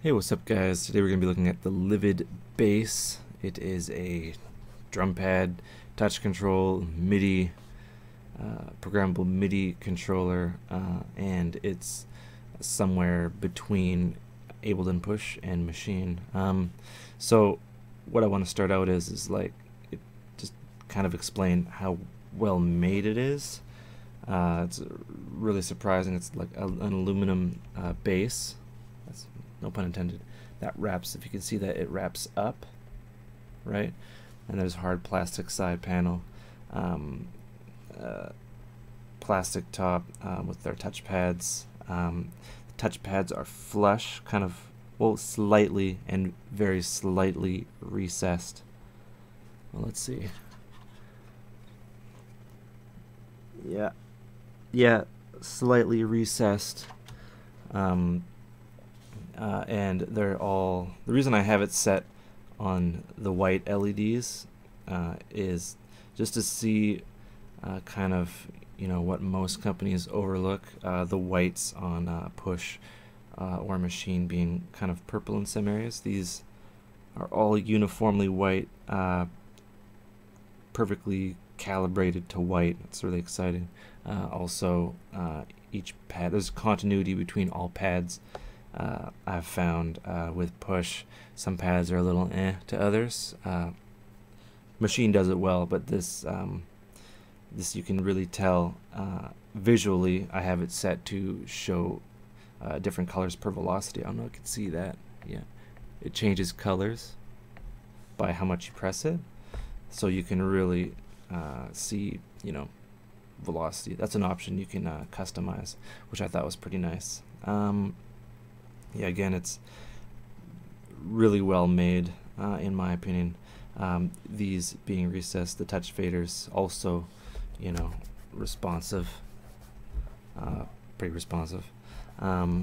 Hey, what's up guys? Today we're going to be looking at the Livid bass. It is a drum pad, touch control, MIDI, programmable MIDI controller, and it's somewhere between Ableton Push and Machine. So what I want to start out is like just kind of explain how well made it is. It's really surprising. It's like an aluminum base. That's no pun intended. That wraps, if you can see that, it wraps up, right? And there's hard plastic side panel, plastic top with their touch pads. The touch pads are flush, kind of, well, slightly and very slightly recessed. Well, let's see. Yeah, slightly recessed. And they're all, the reason I have it set on the white LEDs is just to see kind of, you know, what most companies overlook, the whites on push or machine being kind of purple in some areas. These are all uniformly white, perfectly calibrated to white. It's really exciting. Also, each pad, there's continuity between all pads. I've found with push, some pads are a little to others. Machine does it well, but this you can really tell visually. I have it set to show different colors per velocity. I don't know if you can see that. Yeah, it changes colors by how much you press it, so you can really see, you know, velocity. That's an option you can customize, which I thought was pretty nice. Yeah, again, it's really well made, in my opinion. These being recessed, the touch faders also, you know, responsive, pretty responsive. Yeah,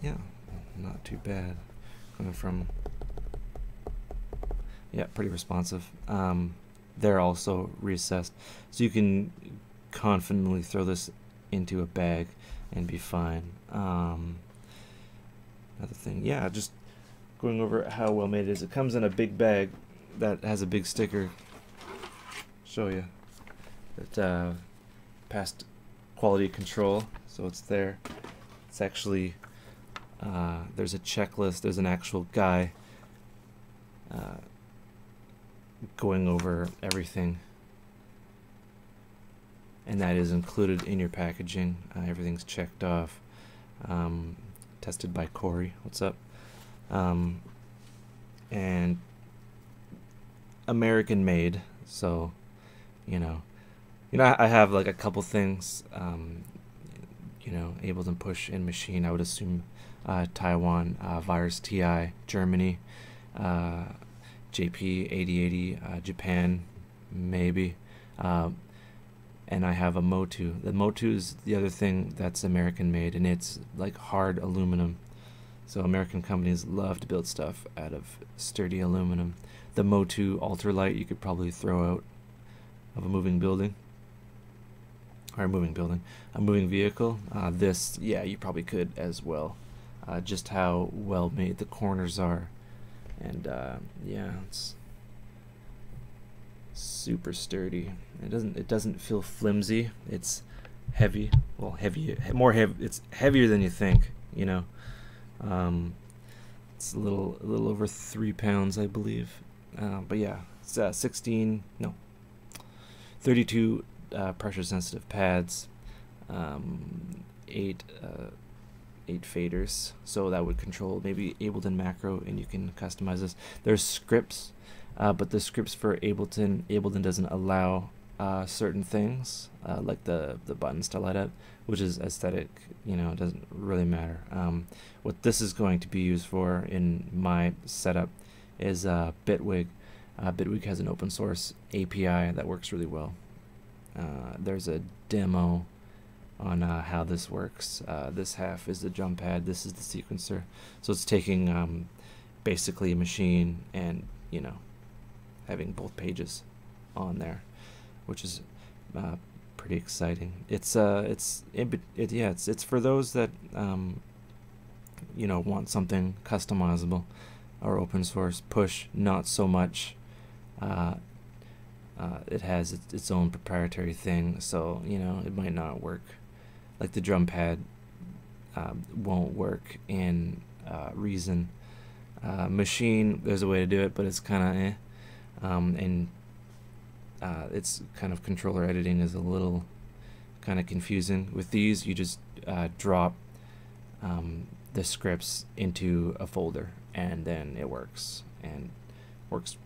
not too bad. Coming from, yeah, pretty responsive. They're also recessed, so you can confidently throw this into a bag and be fine. Another thing, yeah, just going over how well made it is. It comes in a big bag that has a big sticker. Show you that passed quality control, so it's there. It's actually there's a checklist. There's an actual guy going over everything, and that is included in your packaging. Everything's checked off. Tested by Corey. What's up? And American made, so you know, I have like a couple things, you know, Ableton Push and Machine. I would assume Taiwan, Virus TI, Germany, JP 8080, Japan, maybe. And I have a Motu. The Motu is the other thing that's American made, and it's like hard aluminum. So American companies love to build stuff out of sturdy aluminum. The Motu ultralight you could probably throw out of a moving building. Or a moving vehicle. This, yeah, you probably could as well. Just how well made the corners are. And yeah, it's super sturdy. It doesn't feel flimsy. It's heavy. Well, more heavy. It's heavier than you think, you know. It's a little over 3 pounds, I believe. But yeah, it's 32 pressure sensitive pads, 8 faders, so that would control maybe Ableton macro, and you can customize this. There's scripts, but the scripts for Ableton doesn't allow certain things, like the buttons to light up, which is aesthetic. You know, it doesn't really matter. What this is going to be used for in my setup is Bitwig. Bitwig has an open source API that works really well. There's a demo on how this works. This half is the drum pad, this is the sequencer. So it's taking basically a machine and, you know, having both pages on there, which is pretty exciting. It's for those that you know, want something customizable or open source. Push, not so much. It has its own proprietary thing, so you know it might not work. Like the drum pad won't work in Reason. Machine, there's a way to do it, but it's kind of and it's kind of controller editing is a little kind of confusing. With these, you just drop the scripts into a folder, and then it works, and works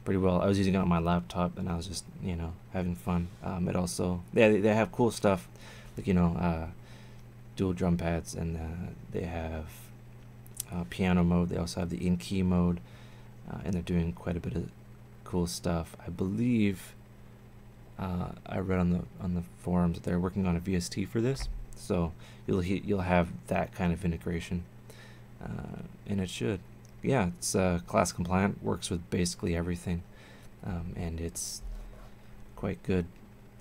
pretty well. I was using it on my laptop, and I was just, you know, having fun. It also, they have cool stuff, like, you know, dual drum pads, and they have piano mode. They also have the in-key mode, and they're doing quite a bit of cool stuff. I believe I read on the forums that they're working on a VST for this, so you'll have that kind of integration, and it should. Yeah, it's class compliant, works with basically everything, and it's quite good.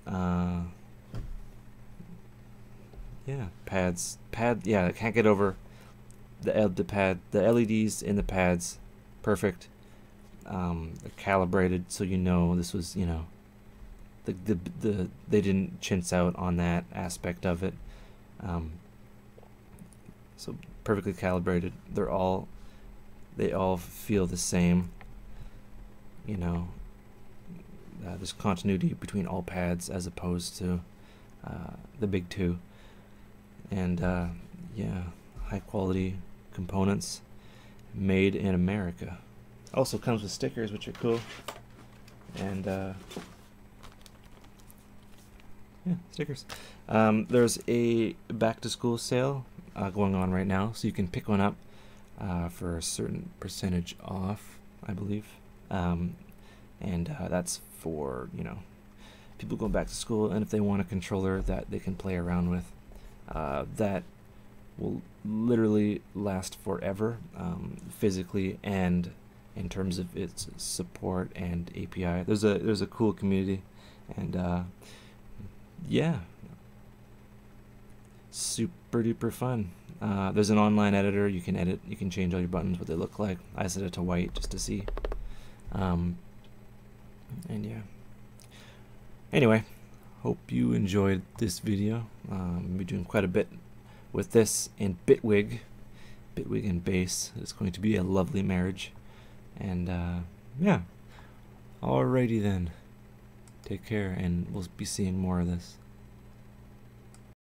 Yeah, yeah, I can't get over the LEDs in the pads, perfect. Calibrated, so you know this was, you know, they didn't chintz out on that aspect of it. So perfectly calibrated. They all feel the same, you know. There's continuity between all pads as opposed to the big two, and yeah, high quality components made in America. Also comes with stickers, which are cool, and yeah, stickers. There's a back to school sale going on right now, so you can pick one up for a certain percentage off, I believe, and that's for, you know, people going back to school, and if they want a controller that they can play around with, that will literally last forever, physically and in terms of its support and API. There's a cool community, and yeah, super duper fun. There's an online editor. You can edit, you can change all your buttons, what they look like. I set it to white just to see. And yeah. Anyway, hope you enjoyed this video. We're doing quite a bit with this in Bitwig and bass. It's going to be a lovely marriage. And yeah, alrighty then. Take care, and we'll be seeing more of this.